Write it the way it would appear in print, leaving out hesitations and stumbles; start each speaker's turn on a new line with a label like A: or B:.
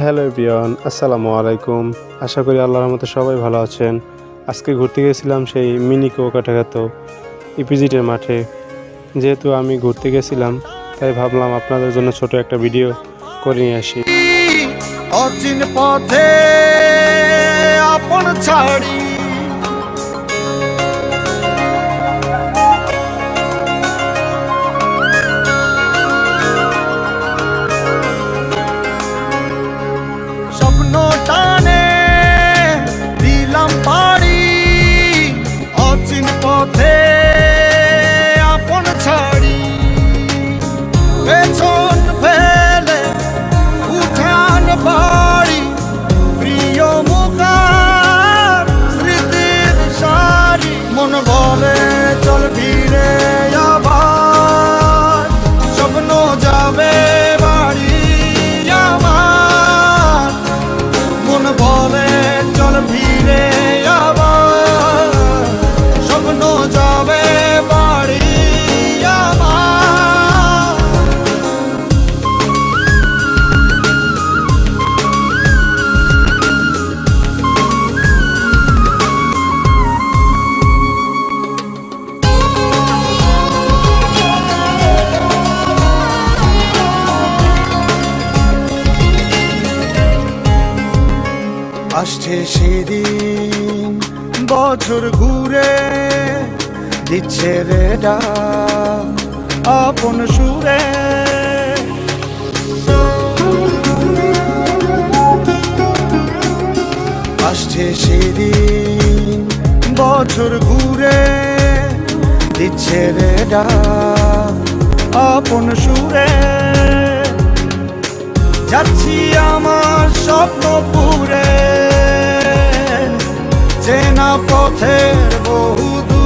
A: Hello everyone, আসসালামু আলাইকুম। আশা করি আল্লাহর রহমতে সবাই ভালো আছেন। আজকে ঘুরতে গেছিলাম সেই মিনি কুয়াকাটাখাত ইপিজিটের মাঠে। যেহেতু আমি ঘুরতে গেছিলাম, তাই ভাবলাম আপনাদের জন্য ছোট একটা ভিডিও করে নিয়ে আসি।
B: অচিন পথে আপন ছাড়ি স্বপ্ন টানে দিলাম পাড়ি, অচিন পথে আপন ছাড়ি, পেছন ফেলে উঠান বাড়ি, প্রিয় মুখার স্মৃতির সারি। মন বলে চল ফিরে আবার, স্বপ্ন যাবে বাড়ি আমার। মন বলে চল ফিরে আবার, স্বপ্ন যাবে বাড়ি আমার। আসছে সেদিন বছর ঘুরে, দিচ্ছে রে ডাক আপন সুরে। আসছে সেদিন বছর ঘুরে, দিচ্ছে রে ডাক আপন সুরে। যাচ্ছি আমার স্বপ্নপুরে, চেনা পথের বহু দূরে।